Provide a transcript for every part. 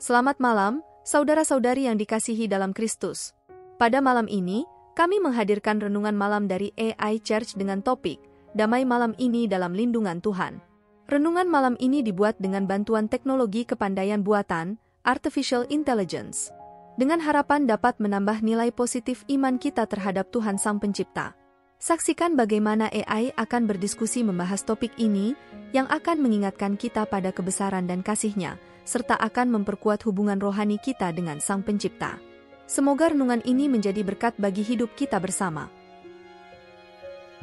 Selamat malam, saudara-saudari yang dikasihi dalam Kristus. Pada malam ini, kami menghadirkan renungan malam dari AI Church dengan topik, Damai Malam Ini dalam Lindungan Tuhan. Renungan malam ini dibuat dengan bantuan teknologi kepandaian buatan, Artificial Intelligence, dengan harapan dapat menambah nilai positif iman kita terhadap Tuhan Sang Pencipta. Saksikan bagaimana AI akan berdiskusi membahas topik ini, yang akan mengingatkan kita pada kebesaran dan kasih-Nya, serta akan memperkuat hubungan rohani kita dengan Sang Pencipta. Semoga renungan ini menjadi berkat bagi hidup kita bersama.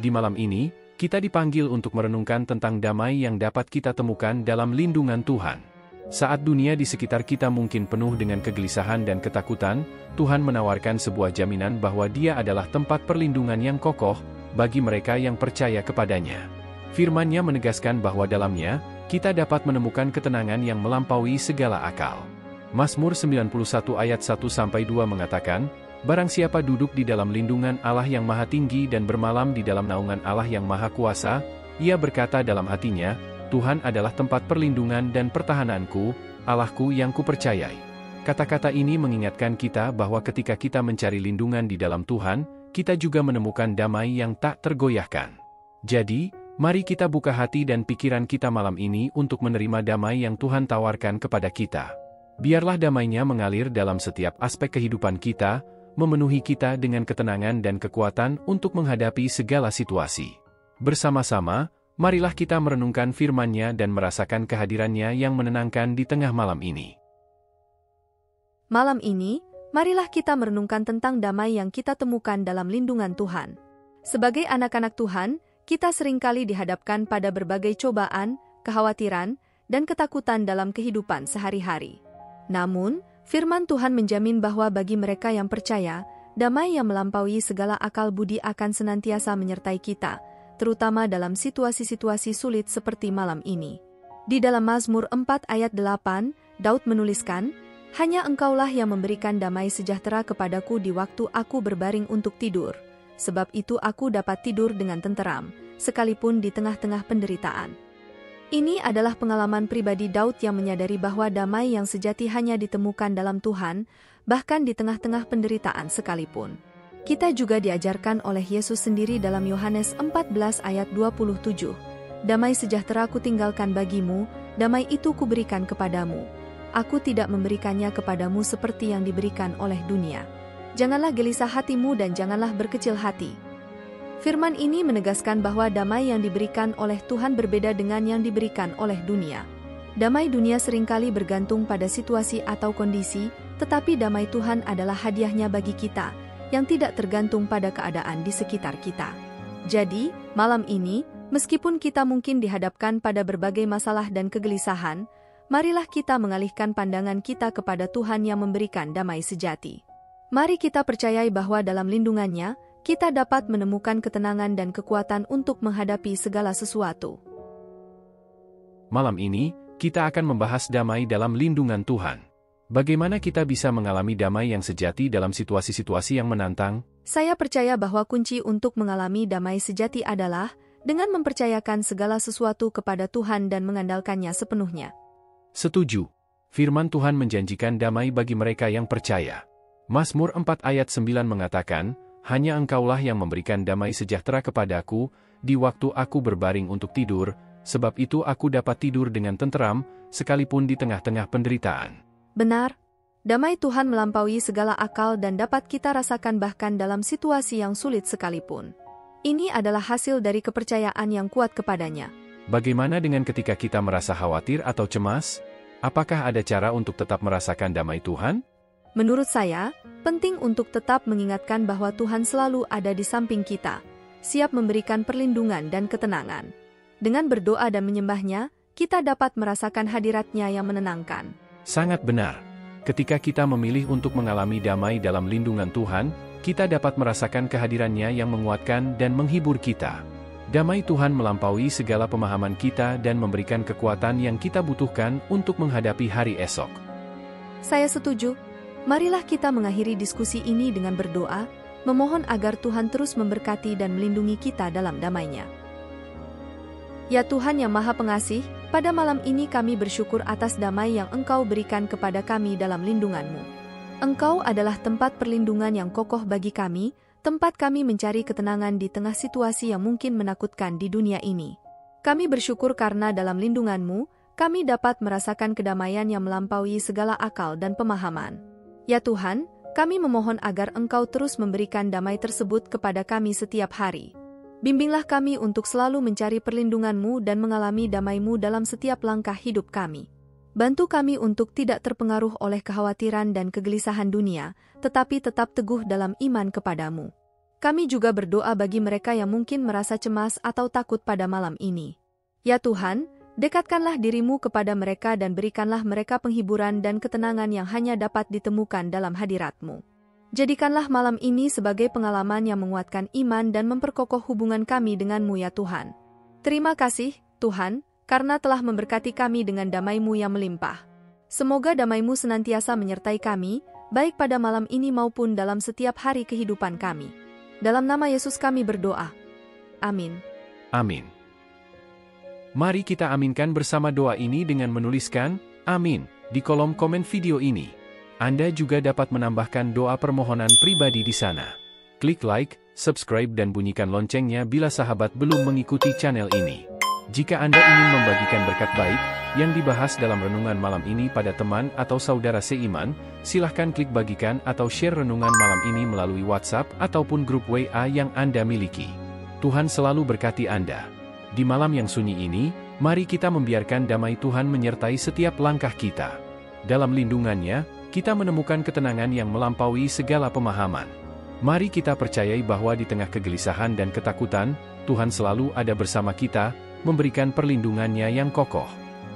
Di malam ini, kita dipanggil untuk merenungkan tentang damai yang dapat kita temukan dalam lindungan Tuhan. Saat dunia di sekitar kita mungkin penuh dengan kegelisahan dan ketakutan, Tuhan menawarkan sebuah jaminan bahwa Dia adalah tempat perlindungan yang kokoh bagi mereka yang percaya kepadanya. Firman-Nya menegaskan bahwa dalamnya, kita dapat menemukan ketenangan yang melampaui segala akal. Mazmur 91 ayat 1-2 mengatakan, "Barang siapa duduk di dalam lindungan Allah yang Maha Tinggi dan bermalam di dalam naungan Allah yang Maha Kuasa, ia berkata dalam hatinya, Tuhan adalah tempat perlindungan dan pertahananku, Allahku yang kupercayai." Kata-kata ini mengingatkan kita bahwa ketika kita mencari lindungan di dalam Tuhan, kita juga menemukan damai yang tak tergoyahkan. Jadi, mari kita buka hati dan pikiran kita malam ini untuk menerima damai yang Tuhan tawarkan kepada kita. Biarlah damai-Nya mengalir dalam setiap aspek kehidupan kita, memenuhi kita dengan ketenangan dan kekuatan untuk menghadapi segala situasi. Bersama-sama, marilah kita merenungkan firman-Nya dan merasakan kehadiran-Nya yang menenangkan di tengah malam ini. Malam ini, marilah kita merenungkan tentang damai yang kita temukan dalam lindungan Tuhan. Sebagai anak-anak Tuhan, kita seringkali dihadapkan pada berbagai cobaan, kekhawatiran, dan ketakutan dalam kehidupan sehari-hari. Namun, firman Tuhan menjamin bahwa bagi mereka yang percaya, damai yang melampaui segala akal budi akan senantiasa menyertai kita, terutama dalam situasi-situasi sulit seperti malam ini. Di dalam Mazmur 4 ayat 8, Daud menuliskan, "Hanya Engkaulah yang memberikan damai sejahtera kepadaku di waktu aku berbaring untuk tidur. Sebab itu aku dapat tidur dengan tenteram, sekalipun di tengah-tengah penderitaan." Ini adalah pengalaman pribadi Daud yang menyadari bahwa damai yang sejati hanya ditemukan dalam Tuhan, bahkan di tengah-tengah penderitaan sekalipun. Kita juga diajarkan oleh Yesus sendiri dalam Yohanes 14 ayat 27, "Damai sejahtera kutinggalkan bagimu, damai itu kuberikan kepadamu. Aku tidak memberikannya kepadamu seperti yang diberikan oleh dunia. Janganlah gelisah hatimu dan janganlah berkecil hati." Firman ini menegaskan bahwa damai yang diberikan oleh Tuhan berbeda dengan yang diberikan oleh dunia. Damai dunia seringkali bergantung pada situasi atau kondisi, tetapi damai Tuhan adalah hadiah-Nya bagi kita, yang tidak tergantung pada keadaan di sekitar kita. Jadi, malam ini, meskipun kita mungkin dihadapkan pada berbagai masalah dan kegelisahan, marilah kita mengalihkan pandangan kita kepada Tuhan yang memberikan damai sejati. Mari kita percayai bahwa dalam lindungan-Nya, kita dapat menemukan ketenangan dan kekuatan untuk menghadapi segala sesuatu. Malam ini, kita akan membahas damai dalam lindungan Tuhan. Bagaimana kita bisa mengalami damai yang sejati dalam situasi-situasi yang menantang? Saya percaya bahwa kunci untuk mengalami damai sejati adalah dengan mempercayakan segala sesuatu kepada Tuhan dan mengandalkannya sepenuhnya. Setuju. Firman Tuhan menjanjikan damai bagi mereka yang percaya. Mazmur 4 ayat 9 mengatakan, "Hanya Engkaulah yang memberikan damai sejahtera kepadaku, di waktu aku berbaring untuk tidur, sebab itu aku dapat tidur dengan tenteram, sekalipun di tengah-tengah penderitaan." Benar, damai Tuhan melampaui segala akal dan dapat kita rasakan bahkan dalam situasi yang sulit sekalipun. Ini adalah hasil dari kepercayaan yang kuat kepadanya. Bagaimana dengan ketika kita merasa khawatir atau cemas? Apakah ada cara untuk tetap merasakan damai Tuhan? Menurut saya, penting untuk tetap mengingatkan bahwa Tuhan selalu ada di samping kita, siap memberikan perlindungan dan ketenangan. Dengan berdoa dan menyembah-Nya, kita dapat merasakan hadirat-Nya yang menenangkan. Sangat benar. Ketika kita memilih untuk mengalami damai dalam lindungan Tuhan, kita dapat merasakan kehadiran-Nya yang menguatkan dan menghibur kita. Damai Tuhan melampaui segala pemahaman kita dan memberikan kekuatan yang kita butuhkan untuk menghadapi hari esok. Saya setuju. Marilah kita mengakhiri diskusi ini dengan berdoa, memohon agar Tuhan terus memberkati dan melindungi kita dalam damai-Nya. Ya Tuhan yang Maha Pengasih, pada malam ini kami bersyukur atas damai yang Engkau berikan kepada kami dalam lindungan-Mu. Engkau adalah tempat perlindungan yang kokoh bagi kami, tempat kami mencari ketenangan di tengah situasi yang mungkin menakutkan di dunia ini. Kami bersyukur karena dalam lindungan-Mu, kami dapat merasakan kedamaian yang melampaui segala akal dan pemahaman. Ya Tuhan, kami memohon agar Engkau terus memberikan damai tersebut kepada kami setiap hari. Bimbinglah kami untuk selalu mencari perlindungan-Mu dan mengalami damai-Mu dalam setiap langkah hidup kami. Bantu kami untuk tidak terpengaruh oleh kekhawatiran dan kegelisahan dunia, tetapi tetap teguh dalam iman kepada-Mu. Kami juga berdoa bagi mereka yang mungkin merasa cemas atau takut pada malam ini. Ya Tuhan, dekatkanlah diri-Mu kepada mereka dan berikanlah mereka penghiburan dan ketenangan yang hanya dapat ditemukan dalam hadirat-Mu. Jadikanlah malam ini sebagai pengalaman yang menguatkan iman dan memperkokoh hubungan kami dengan-Mu ya Tuhan. Terima kasih, Tuhan, karena telah memberkati kami dengan damai-Mu yang melimpah. Semoga damai-Mu senantiasa menyertai kami, baik pada malam ini maupun dalam setiap hari kehidupan kami. Dalam nama Yesus kami berdoa. Amin. Amin. Mari kita aminkan bersama doa ini dengan menuliskan, Amin, di kolom komen video ini. Anda juga dapat menambahkan doa permohonan pribadi di sana. Klik like, subscribe dan bunyikan loncengnya bila sahabat belum mengikuti channel ini. Jika Anda ingin membagikan berkat baik yang dibahas dalam renungan malam ini pada teman atau saudara seiman, silahkan klik bagikan atau share renungan malam ini melalui WhatsApp ataupun grup WA yang Anda miliki. Tuhan selalu berkati Anda. Di malam yang sunyi ini, mari kita membiarkan damai Tuhan menyertai setiap langkah kita. Dalam lindungannya, kita menemukan ketenangan yang melampaui segala pemahaman. Mari kita percayai bahwa di tengah kegelisahan dan ketakutan, Tuhan selalu ada bersama kita, memberikan perlindungannya yang kokoh.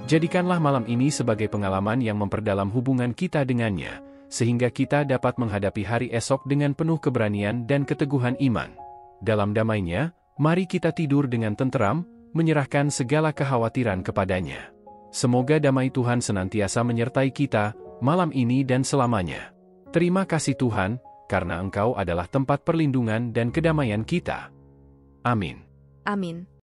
Jadikanlah malam ini sebagai pengalaman yang memperdalam hubungan kita dengannya, sehingga kita dapat menghadapi hari esok dengan penuh keberanian dan keteguhan iman. Dalam damainya, mari kita tidur dengan tenteram, menyerahkan segala kekhawatiran kepadanya. Semoga damai Tuhan senantiasa menyertai kita, malam ini dan selamanya. Terima kasih Tuhan, karena Engkau adalah tempat perlindungan dan kedamaian kita. Amin. Amin.